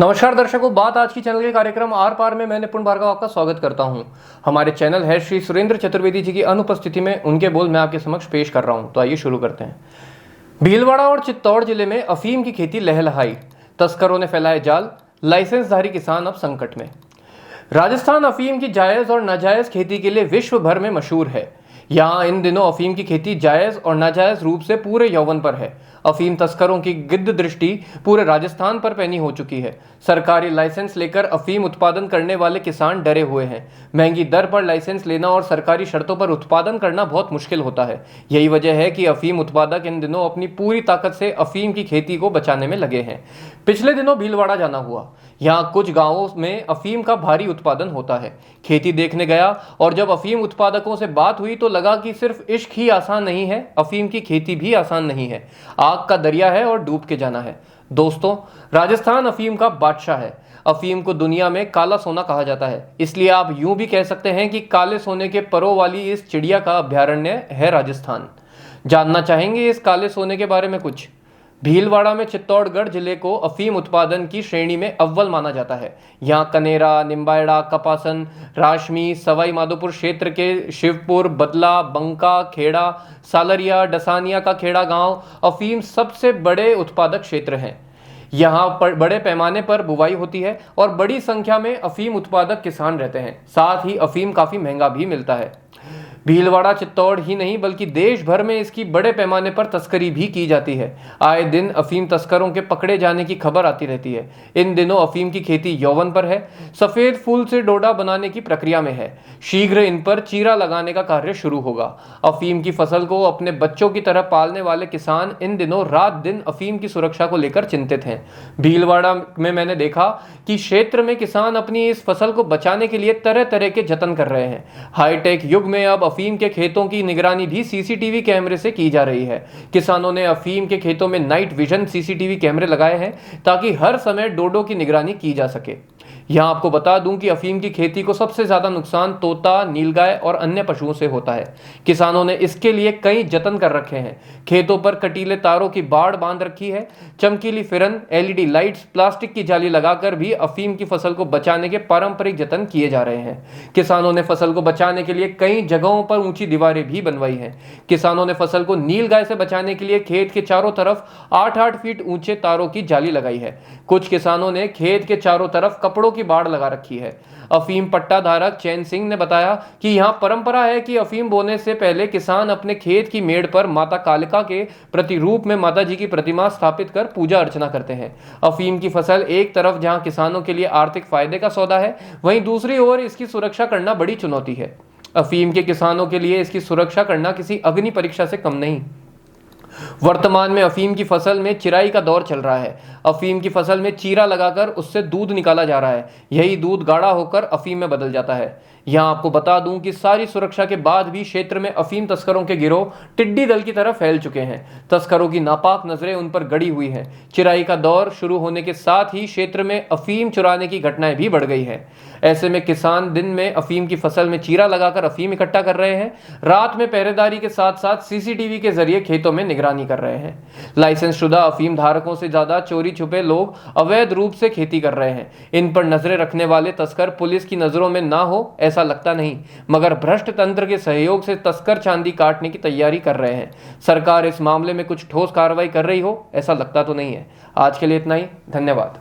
नमस्कार दर्शकों, बात आज की चैनल के कार्यक्रम आर पार में मैं निपुण भार्गव आपका स्वागत करता हूं। हमारे चैनल है श्री सुरेंद्र चतुर्वेदी जी की अनुपस्थिति में उनके बोल मैं आपके समक्ष पेश कर रहा हूं। तो आइए शुरू करते हैं। भीलवाड़ा और चित्तौड़ जिले में अफीम की खेती लहलहाई, तस्करों ने फैलाए जाल, लाइसेंसधारी किसान अब संकट में। राजस्थान अफीम की जायज और नाजायज खेती के लिए विश्व भर में मशहूर है। यहाँ इन दिनों अफीम की खेती जायज और नाजायज रूप से पूरे यौवन पर है। अफीम तस्करों की गिद्ध दृष्टि पूरे राजस्थान पर पैनी हो चुकी है। सरकारी लाइसेंस लेकर अफीम उत्पादन करने वाले किसान डरे हुए हैं। महंगी दर पर लाइसेंस लेना और सरकारी शर्तों पर उत्पादन करना बहुत मुश्किल होता है। यही वजह है कि अफीम उत्पादक इन दिनों अपनी पूरी ताकत से अफीम की खेती को बचाने में लगे हैं। पिछले दिनों भीलवाड़ा जाना हुआ। यहाँ कुछ गांवों में अफीम का भारी उत्पादन होता है। खेती देखने गया और जब अफीम उत्पादकों से बात हुई तो लगा कि सिर्फ इश्क ही आसान नहीं है, अफीम की खेती भी आसान नहीं है। आग का दरिया है और डूब के जाना है। दोस्तों, राजस्थान अफीम का बादशाह है। अफीम को दुनिया में काला सोना कहा जाता है, इसलिए आप यूं भी कह सकते हैं कि काले सोने के परों वाली इस चिड़िया का अभ्यारण्य है राजस्थान। जानना चाहेंगे इस काले सोने के बारे में कुछ? भीलवाड़ा में चित्तौड़गढ़ जिले को अफीम उत्पादन की श्रेणी में अव्वल माना जाता है। यहाँ कनेरा, निम्बायड़ा, कपासन, राशमी, सवाई माधोपुर क्षेत्र के शिवपुर, बदला, बंका, खेड़ा, सालरिया, डसानिया का खेड़ा गांव अफीम सबसे बड़े उत्पादक क्षेत्र हैं। यहाँ पर बड़े पैमाने पर बुवाई होती है और बड़ी संख्या में अफीम उत्पादक किसान रहते हैं। साथ ही अफीम काफी महंगा भी मिलता है। भीलवाड़ा चित्तौड़ ही नहीं बल्कि देश भर में इसकी बड़े पैमाने पर तस्करी भी की जाती है। आए दिन अफीम तस्करों के पकड़े जाने की खबर आती रहती है। इन दिनों अफीम की खेती यौवन पर है। सफेद फूल से डोडा बनाने की प्रक्रिया में है। शीघ्र इन पर चीरा लगाने का कार्य शुरू होगा। अफीम की फसल को अपने बच्चों की तरह पालने वाले किसान इन दिनों रात दिन अफीम की सुरक्षा को लेकर चिंतित हैं। भीलवाड़ा में मैंने देखा कि क्षेत्र में किसान अपनी इस फसल को बचाने के लिए तरह तरह के जतन कर रहे हैं। हाईटेक युग में अब अफीम के खेतों की निगरानी भी सीसीटीवी कैमरे से की जा रही है। किसानों ने अफीम के खेतों में नाइट विजन सीसीटीवी कैमरे लगाए हैं ताकि हर समय डोडो की निगरानी की जा सके। यहां आपको बता दूं कि अफीम की खेती को सबसे ज्यादा नुकसान तोता, नीलगाय और अन्य पशुओं से होता है। किसानों ने इसके लिए कई जतन कर रखे हैं। खेतों पर कटीले तारों की बाड़ बांध रखी है। चमकीली फिरन, एलईडी लाइट्स, प्लास्टिक की जाली लगाकर भी अफीम की फसल को बचाने के पारंपरिक जतन किए जा रहे हैं। किसानों ने फसल को बचाने के लिए कई जगहों पर ऊंची दीवारें भी बनवाई हैं। किसानों ने फसल को नीलगाय से बचाने के लिए खेत के चारों तरफ 8-8 फीट ऊंचे तारों की जाली लगाई है। कुछ किसानों ने खेत के चारों तरफ कपड़ों की बाड़ लगा रखी है। अफीम पट्टा धारक चैन सिंह ने बताया कि यहां परंपरा है कि अफीम बोने से पहले किसान अपने खेत की मेड़ पर माता कालिका के प्रतिरूप में माता जी की प्रतिमा स्थापित कर पूजा अर्चना करते हैं। अफीम की फसल एक तरफ जहां किसानों के लिए आर्थिक फायदे का सौदा है, वहीं दूसरी ओर इसकी सुरक्षा करना बड़ी चुनौती है। अफीम के किसानों के लिए इसकी सुरक्षा करना किसी अग्नि परीक्षा से कम नहीं। वर्तमान में अफीम की फसल में चिराई का दौर चल रहा है। अफीम की फसल में चीरा लगाकर उससे दूध निकाला जा रहा है। यही दूध गाढ़ा होकर अफीम में बदल जाता है। यहां आपको बता दूं कि सारी सुरक्षा के बाद भी क्षेत्र में अफीम तस्करों के गिरोह टिड्डी दल की तरह फैल चुके हैं। तस्करों की नापाक नजरें उन पर गड़ी हुई हैं। चिराई का दौर शुरू होने के साथ ही क्षेत्र में अफीम चुराने की घटनाएं भी बढ़ गई हैं। ऐसे में किसान दिन में अफीम की फसल में चीरा लगाकर अफीम इकट्ठा कर रहे हैं। रात में पहरेदारी के साथ साथ सीसीटीवी के जरिए खेतों में निगरानी कर रहे हैं। लाइसेंस शुदा अफीम धारकों से ज्यादा चोरी छुपे लोग अवैध रूप से खेती कर रहे हैं। इन पर नजरें रखने वाले तस्कर पुलिस की नजरों में ना हो ऐसा लगता नहीं, मगर भ्रष्ट तंत्र के सहयोग से तस्कर चांदी काटने की तैयारी कर रहे हैं। सरकार इस मामले में कुछ ठोस कार्रवाई कर रही हो ऐसा लगता तो नहीं है। आज के लिए इतना ही। धन्यवाद।